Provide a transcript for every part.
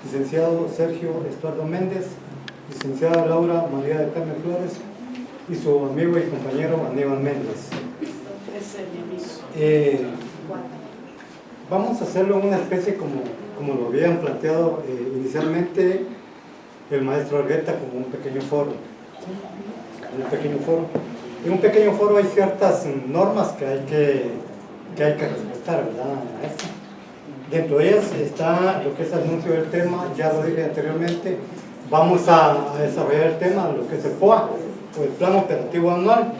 licenciado Sergio Estuardo Méndez, licenciada Laura María de Carmen Flores y su amigo y compañero Aníbal Méndez. Vamos a hacerlo en una especie como lo habían planteado inicialmente el maestro Argueta, como un pequeño foro. En un pequeño foro hay ciertas normas que hay que respetar, ¿verdad, maestro? Dentro de ellas está lo que es el anuncio del tema, ya lo dije anteriormente. Vamos a desarrollar el tema, lo que es el POA, o el Plan Operativo Anual.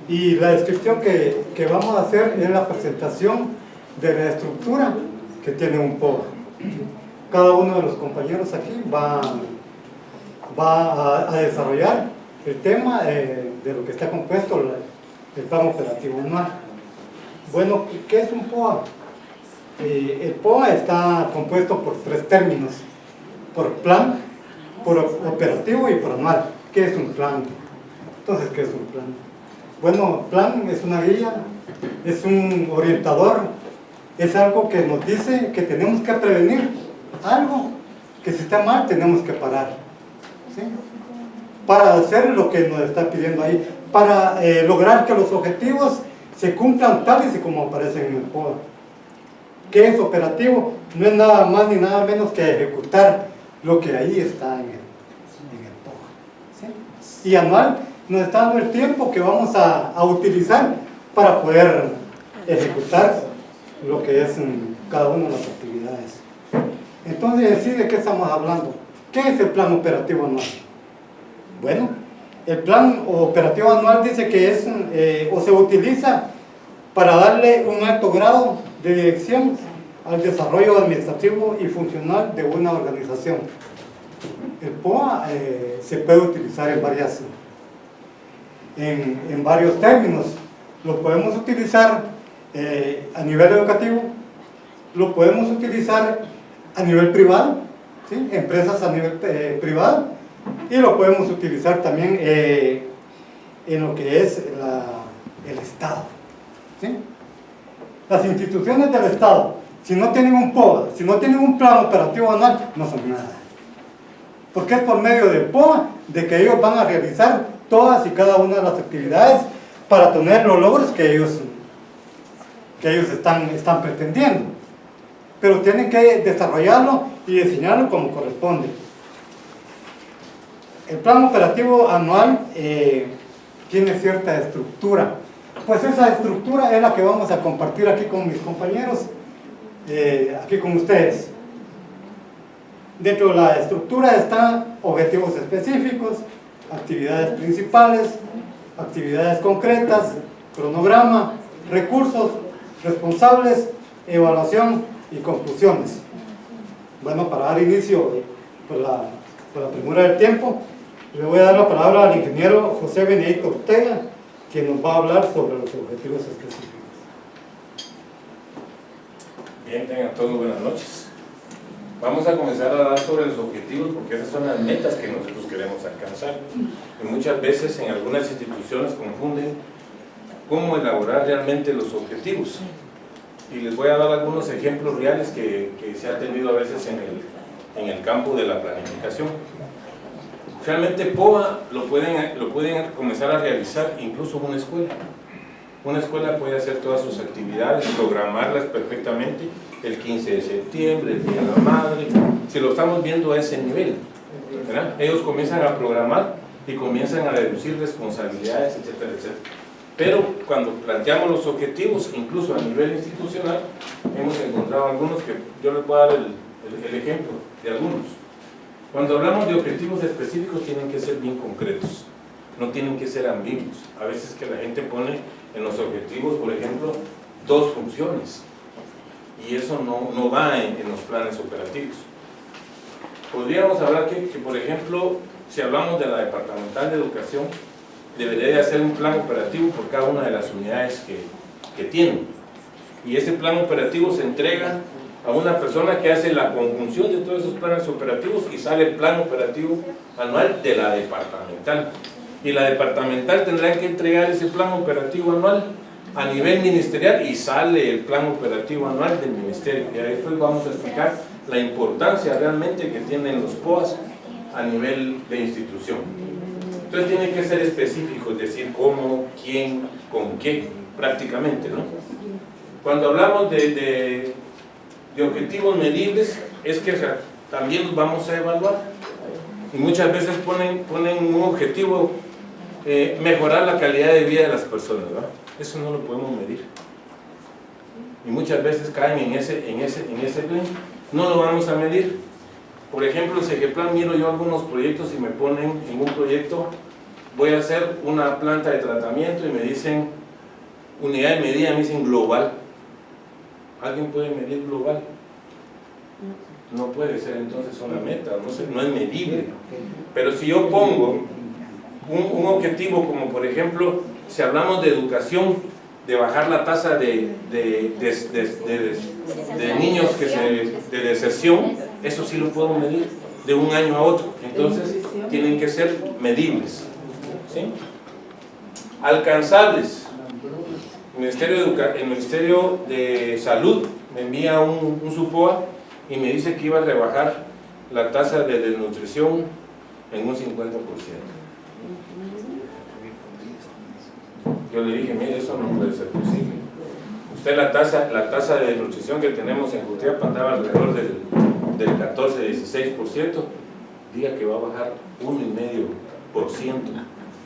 Y la descripción que vamos a hacer es la presentación de la estructura que tiene un POA. Cada uno de los compañeros aquí va a desarrollar el tema de lo que está compuesto el Plan Operativo Anual. Bueno, ¿qué es un POA? El POA está compuesto por tres términos: por plan, por operativo y por anual. ¿Qué es un plan? Entonces, ¿qué es un plan? Bueno, plan es una guía, es un orientador, es algo que nos dice que tenemos que prevenir algo, que si está mal tenemos que parar, ¿sí? Para hacer lo que nos está pidiendo ahí, para lograr que los objetivos se cumplan tales y como aparecen en el POA. ¿Qué es operativo? No es nada más ni nada menos que ejecutar lo que ahí está en el POA, ¿sí? Y anual nos está dando el tiempo que vamos a utilizar para poder ejecutar lo que es cada una de las actividades. Entonces, ¿de qué estamos hablando? ¿Qué es el plan operativo anual? Bueno, el plan operativo anual dice que es o se utiliza para darle un alto grado de dirección al desarrollo administrativo y funcional de una organización. El POA se puede utilizar en varios términos. Lo podemos utilizar a nivel educativo, lo podemos utilizar a nivel privado, ¿sí? Empresas a nivel privado, y lo podemos utilizar también en lo que es el Estado, ¿sí? Las instituciones del Estado, si no tienen un POA, si no tienen un plan operativo anual, no son nada. Porque es por medio del POA de que ellos van a realizar todas y cada una de las actividades para tener los logros que ellos están pretendiendo. Pero tienen que desarrollarlo y diseñarlo como corresponde. El plan operativo anual tiene cierta estructura. Pues esa estructura es la que vamos a compartir aquí con mis compañeros, aquí con ustedes. Dentro de la estructura están objetivos específicos, actividades principales, actividades concretas, cronograma, recursos, responsables, evaluación y conclusiones. Bueno, para dar inicio por la premura del tiempo, le voy a dar la palabra al ingeniero José Benedicto Ortega, quien nos va a hablar sobre los objetivos específicos. Bien, tengan todos buenas noches. Vamos a comenzar a hablar sobre los objetivos porque esas son las metas que nosotros queremos alcanzar. Y muchas veces en algunas instituciones confunden cómo elaborar realmente los objetivos. Y les voy a dar algunos ejemplos reales que se ha tenido a veces en el campo de la planificación. Realmente POA lo pueden comenzar a realizar incluso en una escuela. Una escuela puede hacer todas sus actividades, programarlas perfectamente, el 15 de septiembre, el Día de la Madre, si lo estamos viendo a ese nivel, ¿verdad? Ellos comienzan a programar y comienzan a reducir responsabilidades, etcétera, etcétera. Pero cuando planteamos los objetivos, incluso a nivel institucional, hemos encontrado algunos que yo les voy a dar el ejemplo de algunos. Cuando hablamos de objetivos específicos tienen que ser bien concretos, no tienen que ser ambiguos. A veces que la gente pone en los objetivos, por ejemplo, 2 funciones, y eso no va en los planes operativos. Podríamos hablar que, por ejemplo, si hablamos de la Departamental de Educación, debería de hacer un plan operativo por cada una de las unidades que tienen, y ese plan operativo se entrega a una persona que hace la conjunción de todos esos planes operativos y sale el plan operativo anual de la departamental. Y la departamental tendrá que entregar ese plan operativo anual a nivel ministerial y sale el plan operativo anual del ministerio. Y después vamos a explicar la importancia realmente que tienen los POAs a nivel de institución. Entonces tiene que ser específico, es decir, cómo, quién, con qué, prácticamente, ¿no? Cuando hablamos de objetivos medibles, es que también los vamos a evaluar. Y muchas veces ponen un objetivo, mejorar la calidad de vida de las personas, ¿no? Eso no lo podemos medir. Y muchas veces caen en ese plan. No lo vamos a medir. Por ejemplo, en Segeplan miro yo algunos proyectos y me ponen en un proyecto, voy a hacer una planta de tratamiento y me dicen unidad de medida, me dicen global. ¿Alguien puede medir global? No puede ser entonces una meta, no es medible. Pero si yo pongo un objetivo como por ejemplo, si hablamos de educación, de bajar la tasa de niños de deserción, eso sí lo puedo medir de un año a otro. Entonces tienen que ser medibles, ¿sí? Alcanzables. El Ministerio de Salud me envía un SUPOA y me dice que iba a rebajar la tasa de desnutrición en un 50%. Yo le dije, mire, eso no puede ser posible. Usted la tasa de desnutrición que tenemos en Jutiapa andaba alrededor del 14-16%, diga que va a bajar 1,5%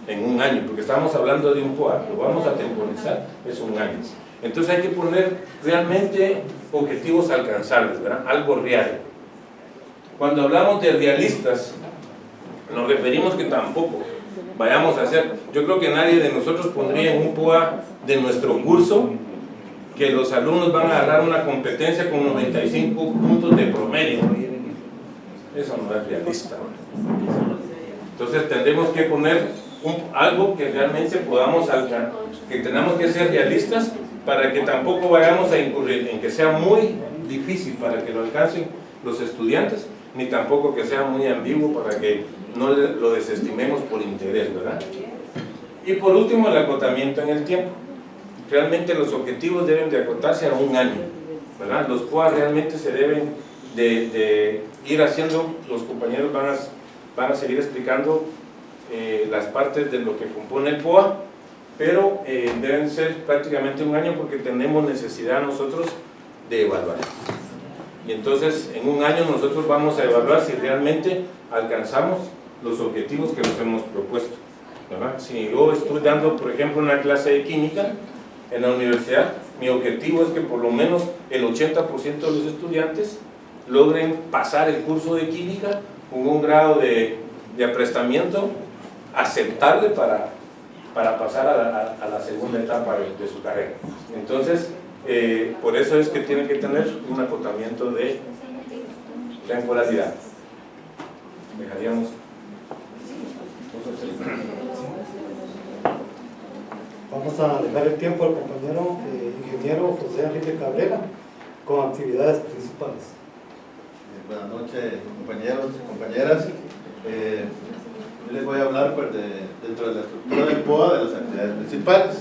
en un año, porque estamos hablando de un POA, lo vamos a temporizar, es un año. Entonces hay que poner realmente objetivos alcanzables, ¿verdad? Algo real. Cuando hablamos de realistas, nos referimos que tampoco vayamos a hacer, yo creo que nadie de nosotros pondría en un POA de nuestro curso que los alumnos van a agarrar una competencia con 95 puntos de promedio. Eso no es realista. Entonces tendremos que poner algo que realmente podamos alcanzar, que tenemos que ser realistas para que tampoco vayamos a incurrir en que sea muy difícil para que lo alcancen los estudiantes, ni tampoco que sea muy ambiguo para que no lo desestimemos por interés, ¿verdad? Y por último, el acotamiento en el tiempo. Realmente los objetivos deben de acotarse a un año, ¿verdad? Los POA realmente se deben de ir haciendo, los compañeros van a seguir explicando las partes de lo que compone el POA, pero deben ser prácticamente un año porque tenemos necesidad nosotros de evaluar. Y entonces en un año nosotros vamos a evaluar si realmente alcanzamos los objetivos que nos hemos propuesto, ¿verdad? Si yo estoy dando, por ejemplo, una clase de química en la universidad, mi objetivo es que por lo menos el 80% de los estudiantes logren pasar el curso de química con un grado de aprestamiento aceptable para pasar a la segunda etapa de su carrera. Entonces, por eso es que tienen que tener un acotamiento de temporalidad. Dejaríamos. Vamos a dejar el tiempo al compañero ingeniero José Enrique Cabrera con actividades principales. Buenas noches, compañeros y compañeras. Les voy a hablar pues, dentro de la estructura del POA de las actividades principales.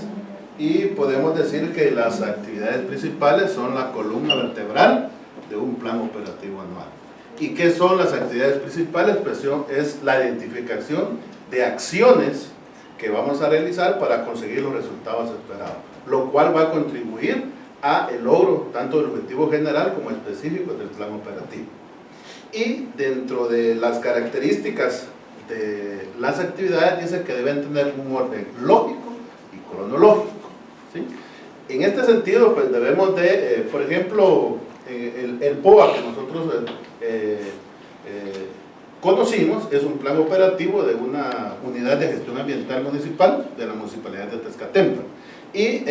Y podemos decir que las actividades principales son la columna vertebral de un plan operativo anual. ¿Y qué son las actividades principales? Pues es la identificación de acciones que vamos a realizar para conseguir los resultados esperados, lo cual va a contribuir a el logro tanto del objetivo general como específico del plan operativo. Y dentro de las características de las actividades dice que deben tener un orden lógico y cronológico, ¿sí? En este sentido, pues debemos de, por ejemplo, el POA que nosotros conocimos es un plan operativo de una unidad de gestión ambiental municipal de la municipalidad de Tezcatembla. Y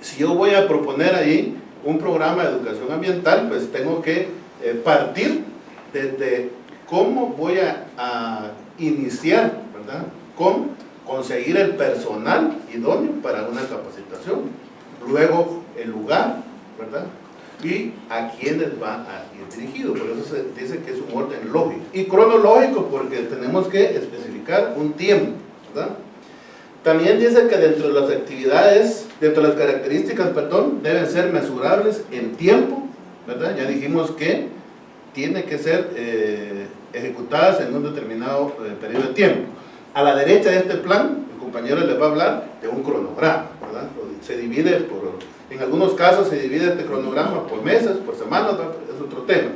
si yo voy a proponer ahí un programa de educación ambiental, pues tengo que partir desde cómo voy a iniciar, ¿verdad?, con conseguir el personal idóneo para una capacitación, luego el lugar, ¿verdad?, y a quiénes va a ir dirigido. Por eso se dice que es un orden lógico y cronológico, porque tenemos que especificar un tiempo, ¿verdad? También dice que dentro de las actividades, dentro de las características, perdón, deben ser mesurables en tiempo, ¿verdad? Ya dijimos que tiene que ser ejecutadas en un determinado periodo de tiempo. A la derecha de este plan, el compañero les va a hablar de un cronograma, ¿verdad? Se divide en algunos casos se divide este cronograma por meses, por semanas, ¿verdad? Es otro tema.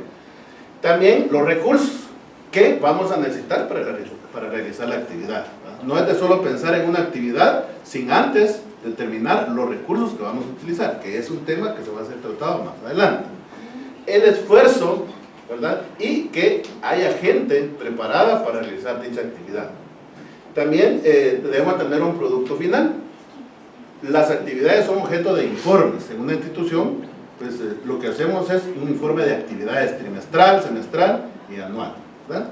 También los recursos que vamos a necesitar para realizar la actividad, ¿verdad? No es de solo pensar en una actividad sin antes determinar los recursos que vamos a utilizar, que es un tema que se va a ser tratado más adelante. El esfuerzo, ¿verdad? Y que haya gente preparada para realizar dicha actividad. También debemos tener un producto final. Las actividades son objeto de informes. En una institución, pues lo que hacemos es un informe de actividades trimestral, semestral y anual, ¿verdad?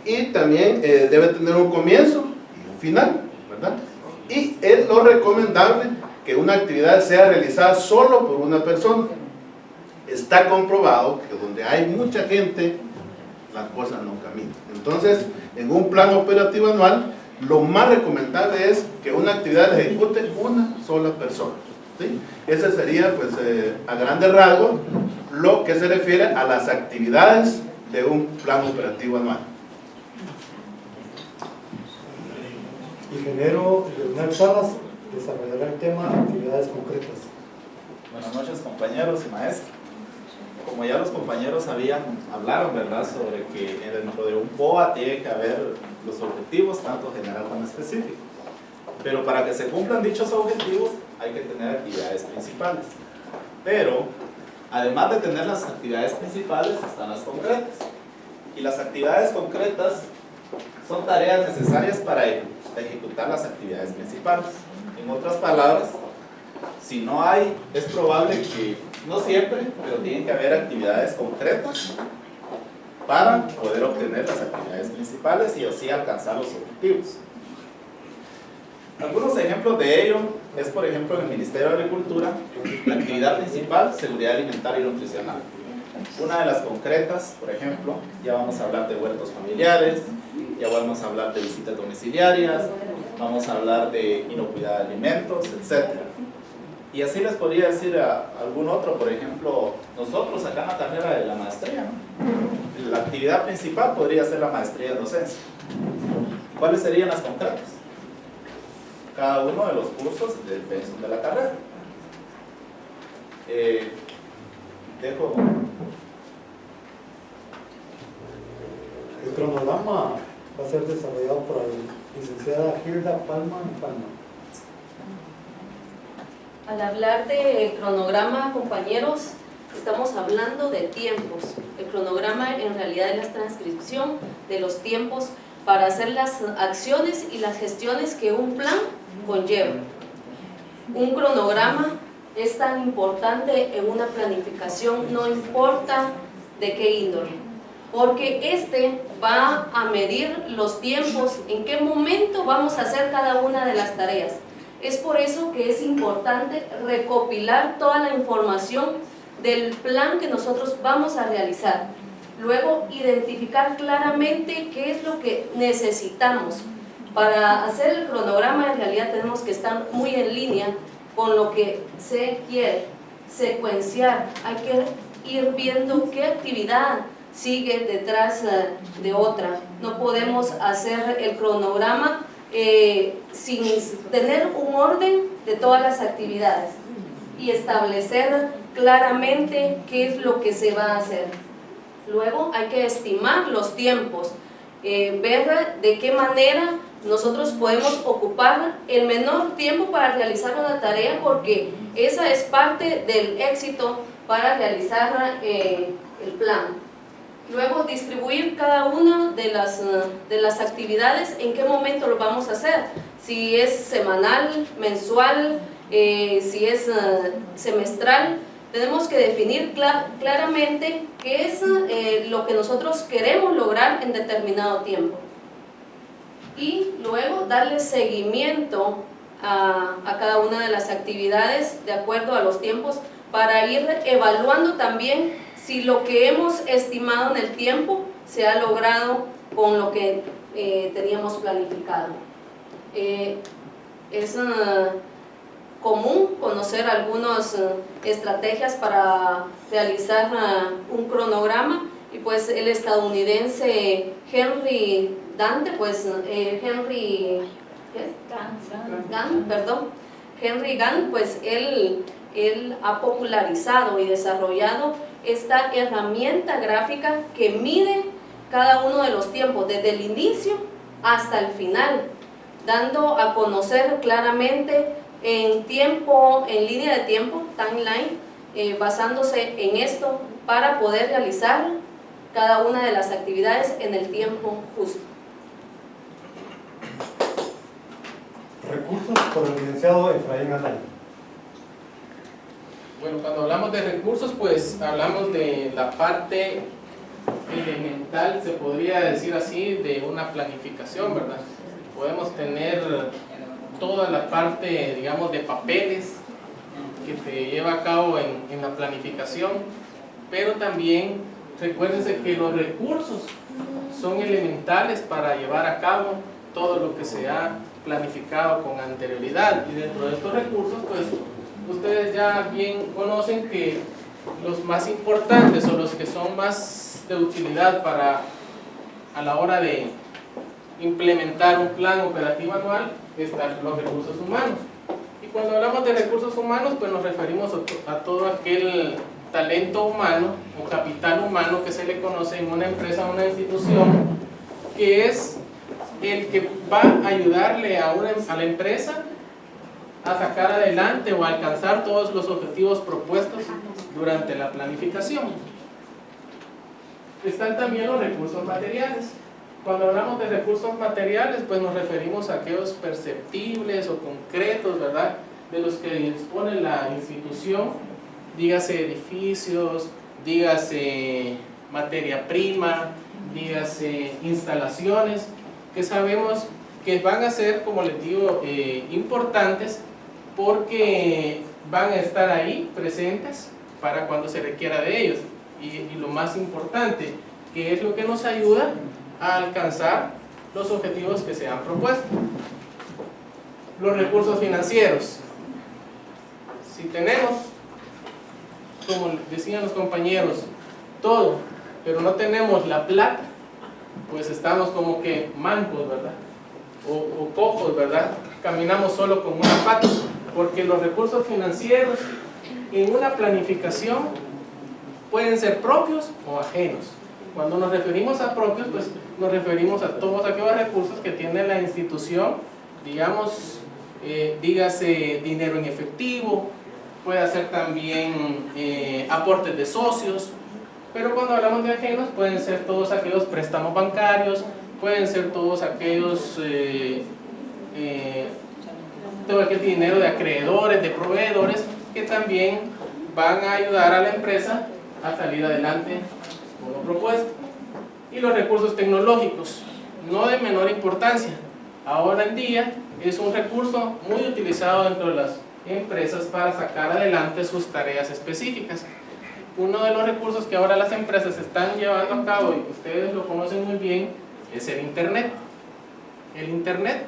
Y también debe tener un comienzo y un final, ¿verdad? Y es lo recomendable que una actividad sea realizada solo por una persona. Está comprobado que donde hay mucha gente, las cosas no caminan. Entonces, en un plan operativo anual, lo más recomendable es que una actividad la ejecute una sola persona, ¿sí? Ese sería, pues, a grandes rasgos, lo que se refiere a las actividades de un plan operativo anual. Ingeniero Leonel Salas desarrollará el tema actividades concretas. Buenas noches, compañeros y maestros. Como ya los compañeros hablaron, ¿verdad?, sobre que dentro de un POA tiene que haber los objetivos, tanto general como específico. Pero para que se cumplan dichos objetivos hay que tener actividades principales. Pero, además de tener las actividades principales, están las concretas. Y las actividades concretas son tareas necesarias para ejecutar las actividades principales. En otras palabras, si no hay, es probable que, no siempre, pero tienen que haber actividades concretas para poder obtener las actividades principales y así alcanzar los objetivos. Algunos ejemplos de ello es, por ejemplo, en el Ministerio de Agricultura, la actividad principal, seguridad alimentaria y nutricional. Una de las concretas, por ejemplo, ya vamos a hablar de huertos familiares, ya vamos a hablar de visitas domiciliarias, vamos a hablar de inocuidad de alimentos, etc. Y así les podría decir a algún otro, por ejemplo, nosotros acá en la carrera de la maestría, ¿no? La actividad principal podría ser la maestría en docencia. ¿Cuáles serían las concretas? Cada uno de los cursos del pensum de la carrera. El cronograma va a ser desarrollado por la licenciada Hilda Palma y Palma. Al hablar de cronograma, compañeros, estamos hablando de tiempos. El cronograma en realidad es la transcripción de los tiempos para hacer las acciones y las gestiones que un plan conlleva. Un cronograma es tan importante en una planificación, no importa de qué índole, porque este va a medir los tiempos, en qué momento vamos a hacer cada una de las tareas. Es por eso que es importante recopilar toda la información del plan que nosotros vamos a realizar. Luego, identificar claramente qué es lo que necesitamos. Para hacer el cronograma, en realidad tenemos que estar muy en línea con lo que se quiere, secuenciar. Hay que ir viendo qué actividad sigue detrás de otra. No podemos hacer el cronograma sin tener un orden de todas las actividades y establecer claramente qué es lo que se va a hacer. Luego hay que estimar los tiempos, ver de qué manera nosotros podemos ocupar el menor tiempo para realizar una tarea, porque esa es parte del éxito para realizar el plan. Luego, distribuir cada una de las actividades, en qué momento lo vamos a hacer, si es semanal, mensual, si es semestral. Tenemos que definir claramente qué es lo que nosotros queremos lograr en determinado tiempo. Y luego darle seguimiento a cada una de las actividades de acuerdo a los tiempos, para ir evaluando también si lo que hemos estimado en el tiempo se ha logrado con lo que teníamos planificado. Es común conocer algunas estrategias para realizar un cronograma, y pues el estadounidense Henry Dante, pues Henry Gann, pues él ha popularizado y desarrollado esta herramienta gráfica que mide cada uno de los tiempos, desde el inicio hasta el final, dando a conocer claramente en tiempo, en línea de tiempo, timeline, basándose en esto para poder realizar cada una de las actividades en el tiempo justo. Recursos por el licenciado Efraín Alay. Bueno, cuando hablamos de recursos, pues hablamos de la parte elemental, se podría decir así, de una planificación, ¿verdad? Podemos tener toda la parte, digamos, de papeles que se lleva a cabo en la planificación, pero también recuérdense que los recursos son elementales para llevar a cabo todo lo que se ha planificado con anterioridad, y dentro de estos recursos, pues ustedes ya bien conocen que los más importantes o los que son más de utilidad para a la hora de implementar un plan operativo anual están los recursos humanos. Y cuando hablamos de recursos humanos, pues nos referimos a todo aquel talento humano o capital humano que se le conoce en una empresa o una institución, que es el que va a ayudarle a la empresa a sacar adelante o a alcanzar todos los objetivos propuestos durante la planificación. Están también los recursos materiales. Cuando hablamos de recursos materiales, pues nos referimos a aquellos perceptibles o concretos, ¿verdad?, de los que dispone la institución, dígase edificios, dígase materia prima, dígase instalaciones, que sabemos que van a ser, como les digo, importantes, porque van a estar ahí presentes para cuando se requiera de ellos. Y lo más importante, que es lo que nos ayuda a alcanzar los objetivos que se han propuesto. Los recursos financieros. Si tenemos, como decían los compañeros, todo, pero no tenemos la plata, pues estamos como que mancos, ¿verdad? O cojos, ¿verdad? Caminamos solo con una pata, porque los recursos financieros en una planificación pueden ser propios o ajenos. Cuando nos referimos a propios, pues nos referimos a todos aquellos recursos que tiene la institución, digamos, dígase dinero en efectivo, puede ser también aportes de socios, pero cuando hablamos de ajenos pueden ser todos aquellos préstamos bancarios, pueden ser todos aquellos todo aquel dinero de acreedores, de proveedores, que también van a ayudar a la empresa a salir adelante con lo propuesto. Y los recursos tecnológicos, no de menor importancia. Ahora en día es un recurso muy utilizado dentro de las empresas para sacar adelante sus tareas específicas. Uno de los recursos que ahora las empresas están llevando a cabo, y ustedes lo conocen muy bien, es el Internet. El Internet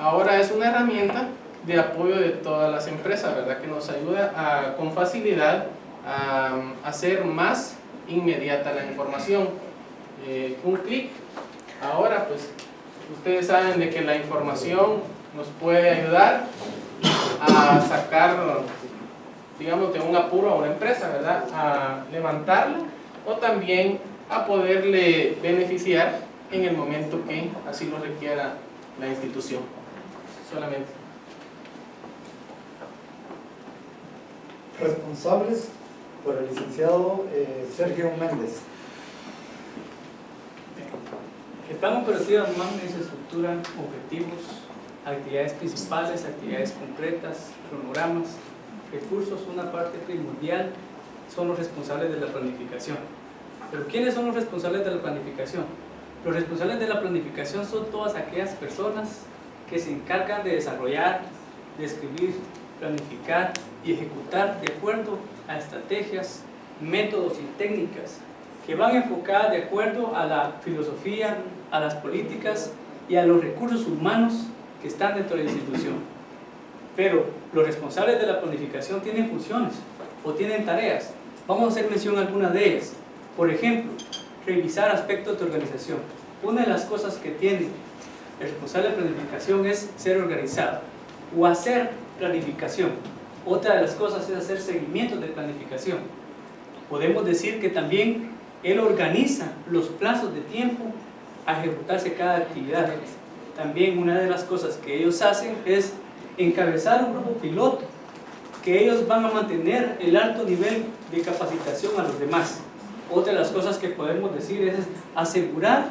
ahora es una herramienta de apoyo de todas las empresas, ¿verdad?, que nos ayuda con facilidad a hacer más inmediata la información. Un clic. Ahora pues ustedes saben de que la información nos puede ayudar a sacar, digamos, de un apuro a una empresa, ¿verdad?, a levantarla, o también a poderle beneficiar en el momento que así lo requiera la institución. Solamente. Responsables por el licenciado Sergio Méndez. El plan operativo anual se estructura objetivos, actividades principales, actividades concretas, cronogramas, recursos. Una parte primordial son los responsables de la planificación. ¿Pero quiénes son los responsables de la planificación? Los responsables de la planificación son todas aquellas personas que se encargan de desarrollar, de escribir, planificar y ejecutar de acuerdo a estrategias, métodos y técnicas que van enfocadas de acuerdo a la filosofía, a las políticas y a los recursos humanos que están dentro de la institución. pero los responsables de la planificación tienen funciones o tienen tareas. Vamos a hacer mención a algunas de ellas. Por ejemplo, revisar aspectos de organización. Una de las cosas que tiene el responsable de planificación es ser organizado o hacer planificación. Otra de las cosas es hacer seguimiento de planificación. Podemos decir que también él organiza los plazos de tiempo a ejecutarse cada actividad. También una de las cosas que ellos hacen es encabezar un grupo piloto, que ellos van a mantener el alto nivel de capacitación a los demás. Otra de las cosas que podemos decir es asegurar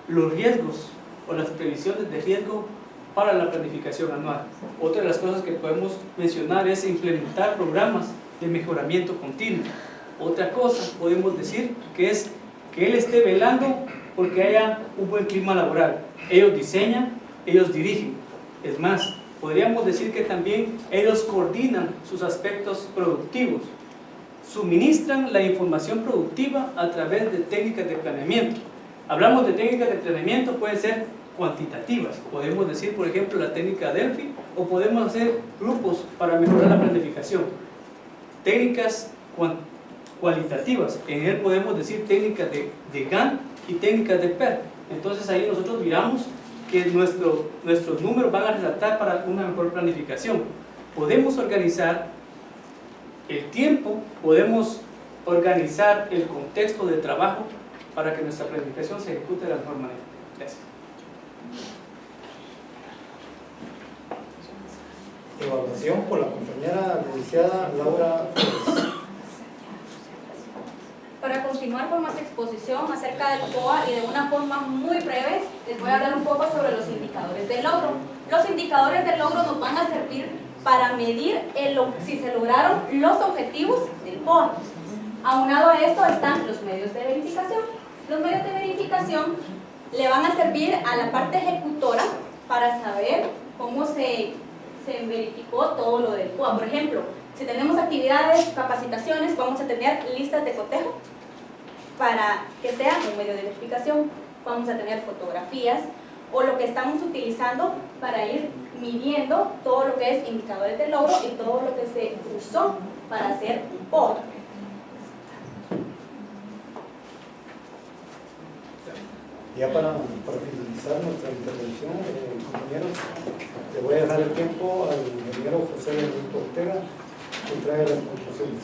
los riesgos o las previsiones de riesgo para la planificación anual. Otra de las cosas que podemos mencionar es implementar programas de mejoramiento continuo. Otra cosa podemos decir que es que él esté velando porque haya un buen clima laboral. Ellos diseñan, ellos dirigen. Es más, podríamos decir que también ellos coordinan sus aspectos productivos, suministran la información productiva a través de técnicas de planeamiento. Hablamos de técnicas de planeamiento, pueden ser cuantitativas, podemos decir por ejemplo la técnica Delphi, o podemos hacer grupos para mejorar la planificación. Técnicas cualitativas, en él podemos decir técnicas de Gantt y técnicas de PERT. Entonces ahí nosotros miramos que nuestros números van a resaltar para una mejor planificación. Podemos organizar el tiempo, podemos organizar el contexto de trabajo para que nuestra planificación se ejecute de la mejor manera. Gracias. Evaluación por la compañera licenciada Laura Flores. Para continuar con más exposición acerca del POA y de una forma muy breve, les voy a hablar un poco sobre los indicadores del logro. Los indicadores del logro nos van a servir para medir si se lograron los objetivos del POA. Aunado a esto están los medios de verificación. Los medios de verificación le van a servir a la parte ejecutora para saber cómo se verificó todo lo del POA. Por ejemplo, si tenemos actividades, capacitaciones, vamos a tener listas de cotejo para que sea un medio de verificación. Vamos a tener fotografías o lo que estamos utilizando para ir midiendo todo lo que es indicadores de logro y todo lo que se usó para hacer un POA. Ya para finalizar nuestra intervención, compañeros, le voy a dejar el tiempo al ingeniero José Benito Ortega que trae las conclusiones.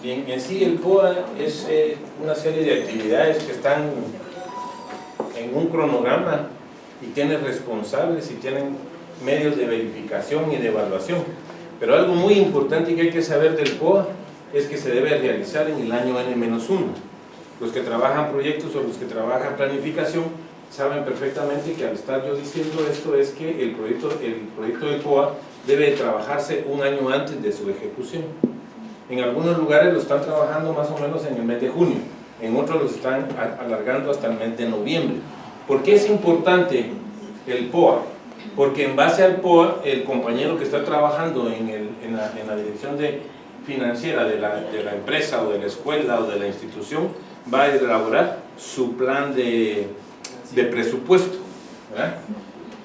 Bien, en sí el POA es una serie de actividades que están en un cronograma y tienen responsables y tienen medios de verificación y de evaluación. Pero algo muy importante que hay que saber del POA es que se debe realizar en el año N-1. Los que trabajan proyectos o los que trabajan planificación saben perfectamente que al estar yo diciendo esto es que el proyecto del POA debe trabajarse un año antes de su ejecución. En algunos lugares lo están trabajando más o menos en el mes de junio, en otros los están alargando hasta el mes de noviembre. ¿Por qué es importante el POA? Porque en base al POA, el compañero que está trabajando en la dirección financiera de la empresa o de la escuela o de la institución va a elaborar su plan de presupuesto, ¿verdad?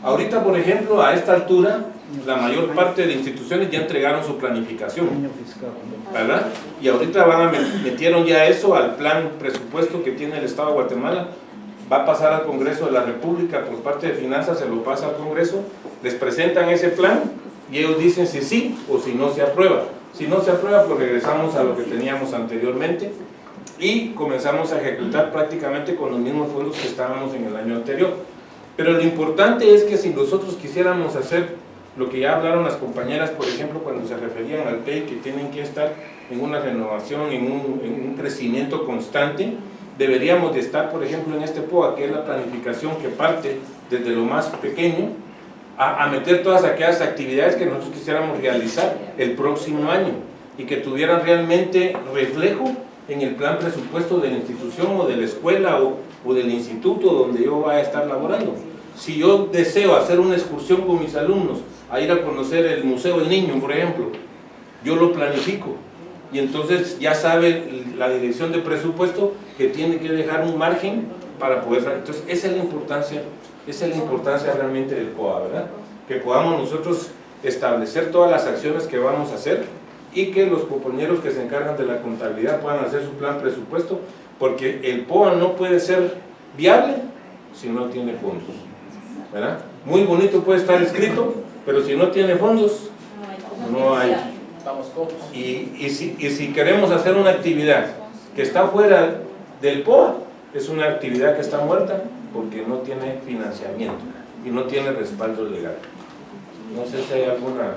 Ahorita, por ejemplo, a esta altura, la mayor parte de instituciones ya entregaron su planificación, ¿verdad? Y ahorita metieron ya eso al plan presupuesto que tiene el Estado de Guatemala. Va a pasar al Congreso de la República por parte de Finanzas, se lo pasa al Congreso, les presentan ese plan y ellos dicen si sí o si no se aprueba. Si no se aprueba, pues regresamos a lo que teníamos anteriormente y comenzamos a ejecutar prácticamente con los mismos fondos que estábamos en el año anterior. Pero lo importante es que si nosotros quisiéramos hacer lo que ya hablaron las compañeras, por ejemplo, cuando se referían al PEI, que tienen que estar en una renovación, en un crecimiento constante, deberíamos de estar, por ejemplo, en este POA, que es la planificación que parte desde lo más pequeño, a meter todas aquellas actividades que nosotros quisiéramos realizar el próximo año y que tuvieran realmente reflejo en el plan presupuesto de la institución o de la escuela o del instituto donde yo vaya a estar laborando. Si yo deseo hacer una excursión con mis alumnos a ir a conocer el Museo del Niño, por ejemplo, yo lo planifico y entonces ya sabe la dirección de presupuesto que tiene que dejar un margen para poder... Entonces esa es la importancia realmente del POA, ¿verdad? que podamos nosotros establecer todas las acciones que vamos a hacer y que los compañeros que se encargan de la contabilidad puedan hacer su plan presupuesto, porque el POA no puede ser viable si no tiene fondos, ¿verdad? Muy bonito puede estar escrito, pero si no tiene fondos, no hay. Estamos cojos. Y si queremos hacer una actividad que está fuera del POA, es una actividad que está muerta porque no tiene financiamiento y no tiene respaldo legal. No sé si hay alguna